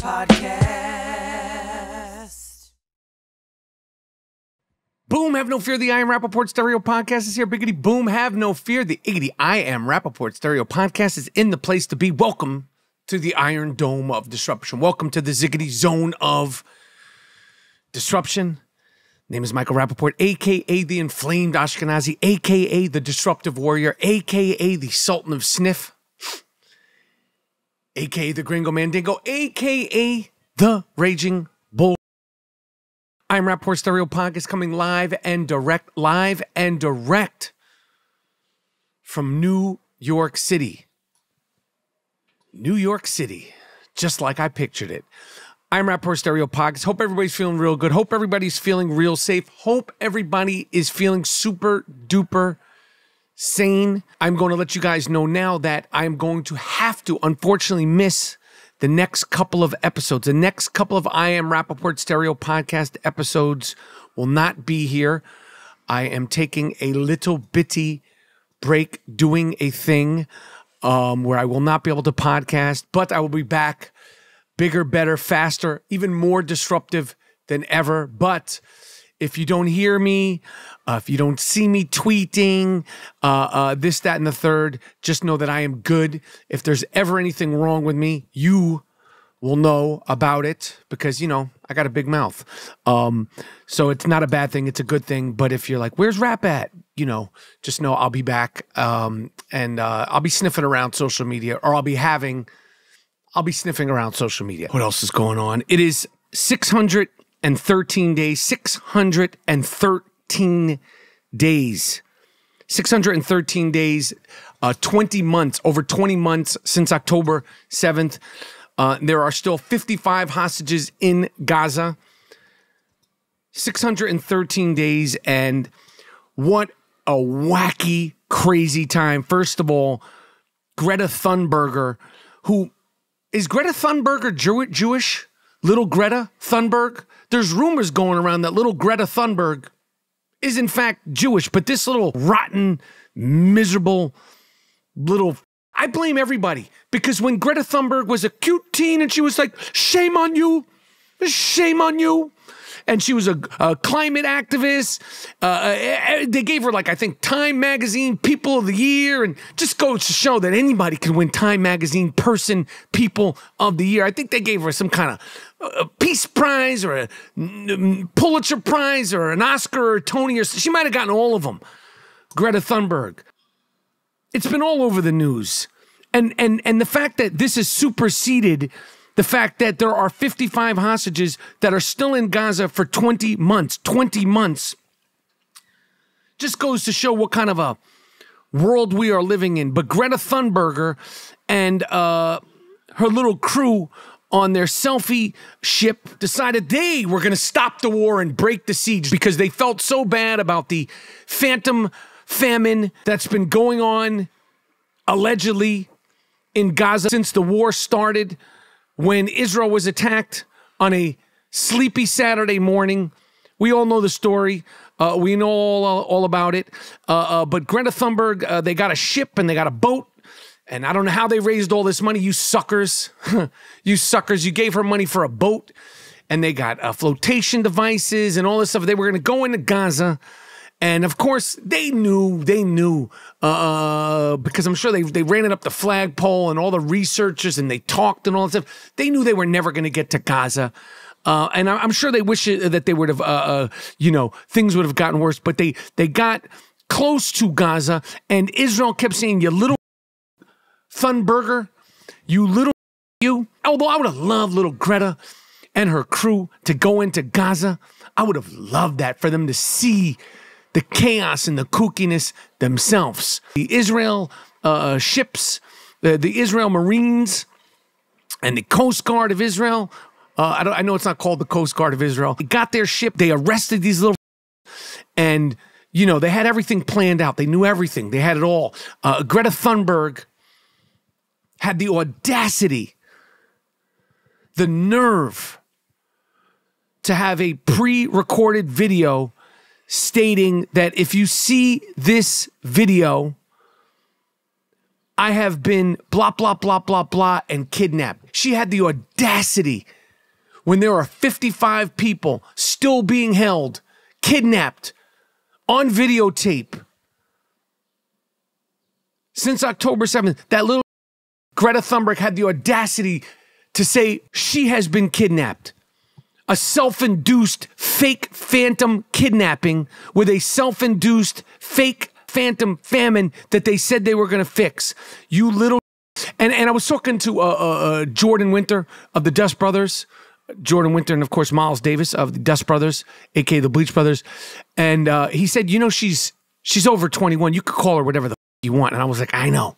Podcast. Boom, have no fear. The I Am Rapaport Stereo Podcast is here. Biggity boom, have no fear. The Iggity I Am Rapaport Stereo Podcast is in the place to be. Welcome to the Iron Dome of Disruption. Welcome to the Ziggity Zone of Disruption. Name is Michael Rapaport, a.k.a. the Inflamed Ashkenazi, a.k.a. the Disruptive Warrior, a.k.a. the Sultan of Sniff, a.k.a. the Gringo Mandingo, a.k.a. the Raging Bull. I Am Rapaport Stereo Podcast coming live and direct from New York City. New York City, just like I pictured it. I Am Rapaport Stereo Podcast. Hope everybody's feeling real good. Hope everybody's feeling real safe. Hope everybody is feeling super duper sane. I'm going to let you guys know now that I'm going to have to, unfortunately, miss the next couple of episodes. The next couple of I Am Rapaport Stereo Podcast episodes will not be here. I am taking a little bitty break doing a thing where I will not be able to podcast, but I will be back bigger, better, faster, even more disruptive than ever. But if you don't hear me, if you don't see me tweeting, this, that, and the third, just know that I am good. If there's ever anything wrong with me, you will know about it because, you know, I got a big mouth. So it's not a bad thing. It's a good thing. But if you're like, where's Rap at? You know, just know I'll be back and I'll be sniffing around social media, or I'll be sniffing around social media. What else is going on? It is 613 days. 613 days. 613 days. 20 months. Over 20 months since October 7th. There are still 55 hostages in Gaza. 613 days. And what a wacky, crazy time. First of all, Greta Thurnberg, who... Is Greta Thunberg Jewish? Little Greta Thunberg? There's rumors going around that little Greta Thunberg is in fact Jewish, but this little rotten, miserable little... I blame everybody, because when Greta Thunberg was a cute teen and she was like, shame on you, and she was a climate activist. They gave her, like, I think, Time Magazine People of the Year, and just goes to show that anybody can win Time Magazine Person People of the Year. I think they gave her some kind of Peace Prize or a Pulitzer Prize or an Oscar or a Tony, or she might have gotten all of them. Greta Thunberg. It's been all over the news. And the fact that this has superseded the fact that there are 55 hostages that are still in Gaza for 20 months. 20 months. Just goes to show what kind of a world we are living in. But Greta Thunberg and her little crew on their selfie ship decided they were going to stop the war and break the siege because they felt so bad about the phantom famine that's been going on, allegedly, in Gaza since the war started. When Israel was attacked on a sleepy Saturday morning. We all know the story. We know all about it. But Greta Thunberg, they got a ship and they got a boat. And I don't know how they raised all this money. You suckers. You suckers. You gave her money for a boat. And they got flotation devices and all this stuff. They were going to go into Gaza. And of course, they knew, because I'm sure they ran it up the flagpole and all the researchers and they talked and all that stuff. They knew they were never going to get to Gaza. And I'm sure they wish that they would have, you know, things would have gotten worse. But they got close to Gaza, and Israel kept saying, you little Thunberg, you little you. Although I would have loved little Greta and her crew to go into Gaza. I would have loved that, for them to see the chaos and the kookiness themselves. The Israel ships, the Israel Marines, and the Coast Guard of Israel. I know it's not called the Coast Guard of Israel. They got their ship. They arrested these little... And, you know, they had everything planned out. They knew everything. They had it all. Greta Thunberg had the audacity, the nerve, to have a pre-recorded video stating that if you see this video, I have been blah, blah, blah, blah, blah, and kidnapped. She had the audacity when there are 55 people still being held, kidnapped, on videotape. Since October 7th, that little Greta Thunberg had the audacity to say she has been kidnapped. A self-induced fake phantom kidnapping with a self-induced fake phantom famine that they said they were going to fix. You little... And I was talking to Jordan Winter of the Dust Brothers. Jordan Winter and, of course, Miles Davis of the Dust Brothers, a.k.a. the Bleach Brothers. And he said, you know, she's over 21. You could call her whatever the you want. And I was like, I know.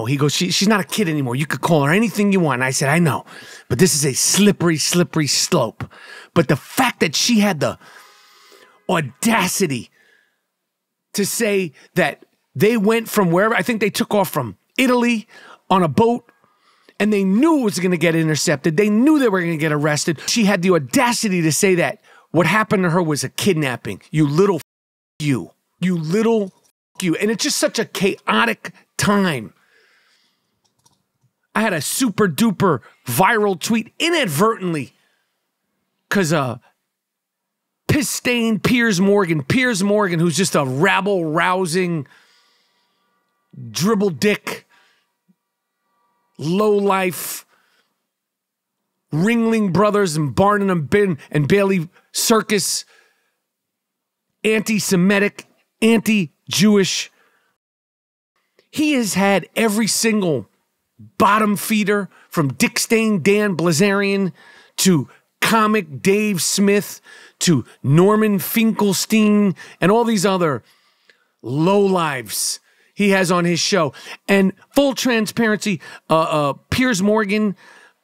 He goes, she's not a kid anymore. You could call her anything you want. And I said, I know. But this is a slippery, slippery slope. But the fact that she had the audacity to say that they went from wherever, I think they took off from Italy on a boat, and they knew it was going to get intercepted. They knew they were going to get arrested. She had the audacity to say that what happened to her was a kidnapping. You little you. You little you. And it's just such a chaotic time. I had a super duper viral tweet inadvertently because piss-stained Piers Morgan, who's just a rabble-rousing, dribble dick, low-life, Ringling Brothers and Barnum and Bailey circus, anti-Semitic, anti-Jewish. He has had every single bottom feeder from Dick Stain Dan Blazarian to comic Dave Smith to Norman Finkelstein and all these other lowlives he has on his show. And full transparency, Piers Morgan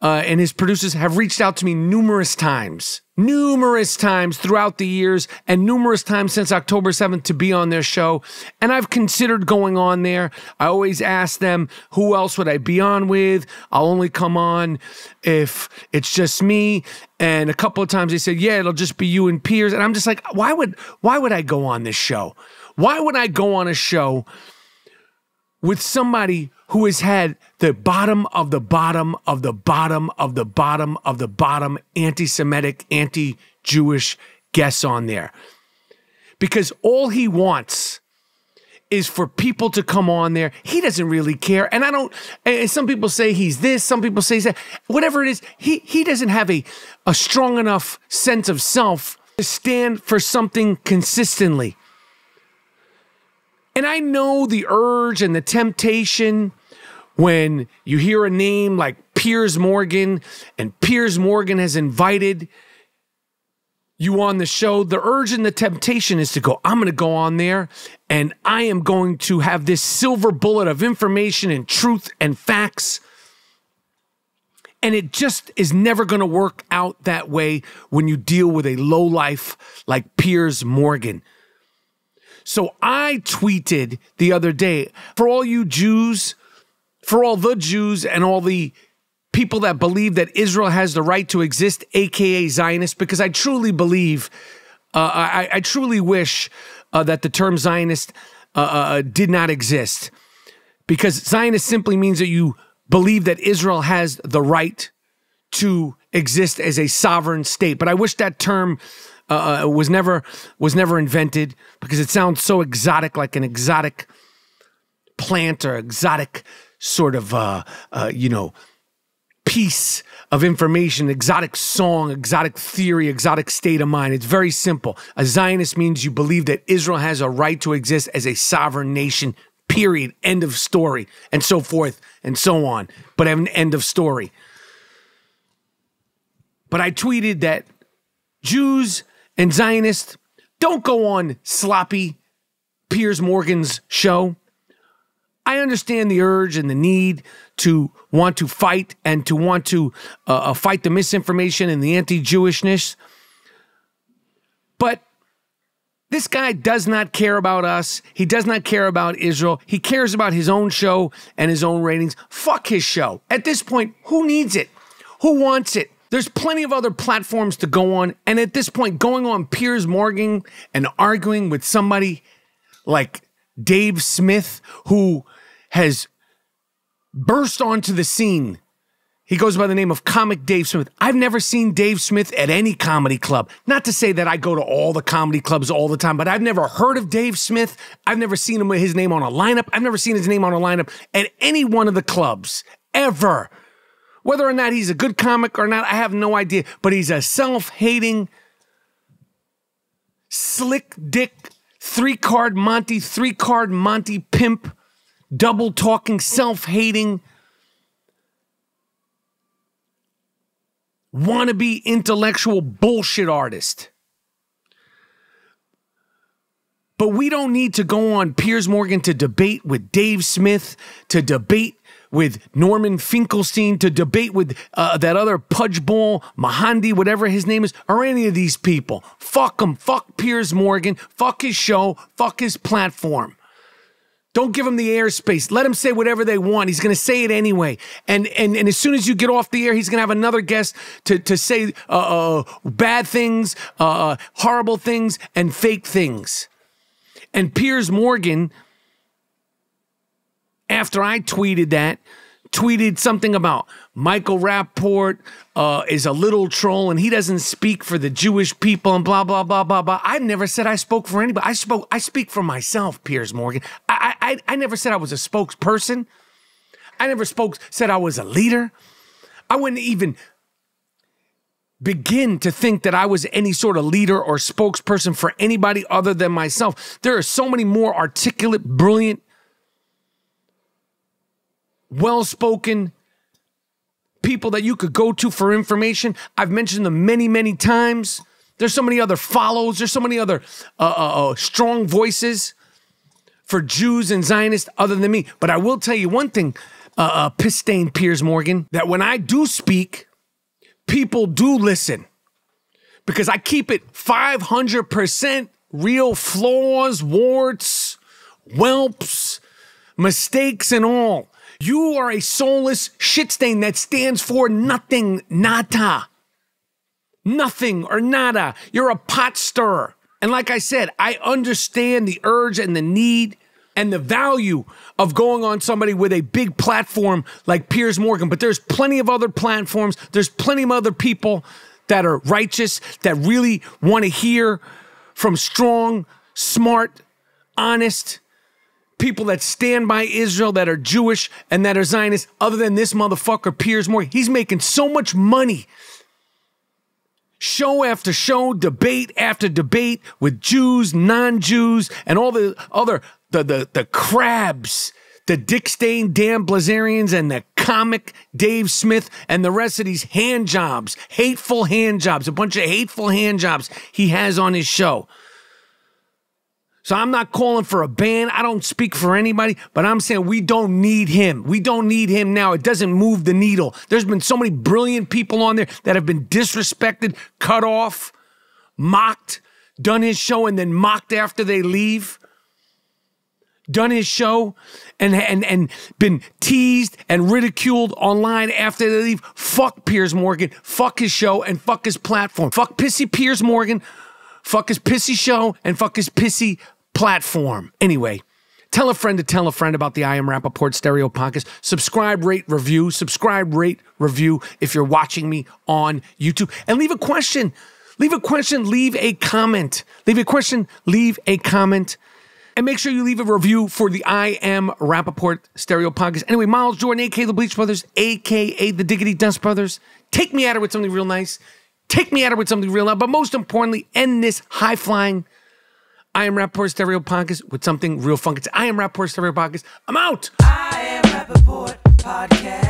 and his producers have reached out to me numerous times throughout the years and numerous times since October 7th to be on their show. And I've considered going on there. I always ask them, who else would I be on with? I'll only come on if it's just me. And a couple of times they said, yeah, it'll just be you and Piers. And I'm just like, why would I go on this show? Why would I go on a show with somebody who has had the bottom of the bottom of the bottom of the bottom of the bottom anti-Semitic, anti-Jewish guests on there? Because all he wants is for people to come on there. He doesn't really care. And some people say he's this, some people say he's that. Whatever it is, he doesn't have a strong enough sense of self to stand for something consistently. And I know the urge and the temptation when you hear a name like Piers Morgan and Piers Morgan has invited you on the show. The urge and the temptation is to go, I'm going to go on there and I am going to have this silver bullet of information and truth and facts. And it just is never going to work out that way when you deal with a lowlife like Piers Morgan. So I tweeted the other day, for all you Jews, for all the Jews and all the people that believe that Israel has the right to exist, aka Zionists, because I truly believe, I truly wish that the term Zionist did not exist. Because Zionist simply means that you believe that Israel has the right to exist as a sovereign state. But I wish that term was never invented because it sounds so exotic, like an exotic plant or exotic sort of, piece of information, exotic song, exotic theory, exotic state of mind. It's very simple. A Zionist means you believe that Israel has a right to exist as a sovereign nation, period, end of story, and so forth and so on. But an end of story. But I tweeted that Jews and Zionists don't go on sloppy Piers Morgan's show. I understand the urge and the need to want to fight and to want to fight the misinformation and the anti-Jewishness. But this guy does not care about us. He does not care about Israel. He cares about his own show and his own ratings. Fuck his show. At this point, who needs it? Who wants it? There's plenty of other platforms to go on. And at this point, going on Piers Morgan and arguing with somebody like Dave Smith, who has burst onto the scene. He goes by the name of Comic Dave Smith. I've never seen Dave Smith at any comedy club. Not to say that I go to all the comedy clubs all the time, but I've never heard of Dave Smith. I've never seen his name on a lineup. I've never seen his name on a lineup at any one of the clubs, ever. Whether or not he's a good comic or not, I have no idea. But he's a self-hating, slick dick, three-card Monty pimp, double-talking, self-hating, wannabe intellectual bullshit artist. But we don't need to go on Piers Morgan to debate with Dave Smith, to debate with Norman Finkelstein, to debate with that other pudgeball, Mahandi, whatever his name is, or any of these people. Fuck them. Fuck Piers Morgan. Fuck his show. Fuck his platform. Don't give him the airspace. Let him say whatever they want. He's going to say it anyway. And as soon as you get off the air, he's going to have another guest to say bad things, horrible things, and fake things. And Piers Morgan, after I tweeted something about Michael Rapaport is a little troll and he doesn't speak for the Jewish people and blah, blah, blah, blah, blah. I never said I spoke for anybody. I speak for myself, Piers Morgan. I never said I was a spokesperson. I never said I was a leader. I wouldn't even begin to think that I was any sort of leader or spokesperson for anybody other than myself. There are so many more articulate, brilliant, well-spoken people that you could go to for information. I've mentioned them many, many times. There's so many other follows. There's so many other strong voices for Jews and Zionists other than me. But I will tell you one thing, piss-stained Piers Morgan, that when I do speak, people do listen. Because I keep it 500% real flaws, warts, whelps, mistakes, and all. You are a soulless shit stain that stands for nothing, nada. Nothing or nada. You're a pot stirrer. And like I said, I understand the urge and the need and the value of going on somebody with a big platform like Piers Morgan. But there's plenty of other platforms. There's plenty of other people that are righteous, that really want to hear from strong, smart, honest people that stand by Israel, that are Jewish and that are Zionists, other than this motherfucker, Piers Morgan. He's making so much money. Show after show, debate after debate with Jews, non-Jews, and all the other, the crabs, the Dick Stain, Dan Blazarians, and the comic Dave Smith, and the rest of these hand jobs, hateful hand jobs, a bunch of hateful hand jobs he has on his show. So I'm not calling for a ban. I don't speak for anybody, but I'm saying we don't need him. We don't need him now. It doesn't move the needle. There's been so many brilliant people on there that have been disrespected, cut off, mocked, done his show and then mocked after they leave. Done his show and been teased and ridiculed online after they leave. Fuck Piers Morgan. Fuck his show and fuck his platform. Fuck Pissy Piers Morgan. Fuck his pissy show and fuck his pissy platform. Anyway, tell a friend to tell a friend about the I Am Rapaport Stereo Podcast. Subscribe, rate, review. Subscribe, rate, review if you're watching me on YouTube. And leave a question. Leave a question. Leave a comment. Leave a question. Leave a comment. And make sure you leave a review for the I Am Rapaport Stereo Podcast. Anyway, Miles Jordan, a.k.a. the Bleach Brothers, a.k.a. the Diggity Dust Brothers. Take me at it with something real nice. Take me at it with something real loud. But most importantly, end this high-flying I Am Rapaport Stereo Podcast with something real funky. It's I Am Rapaport Stereo Podcast. I'm out. I Am Rapaport Podcast.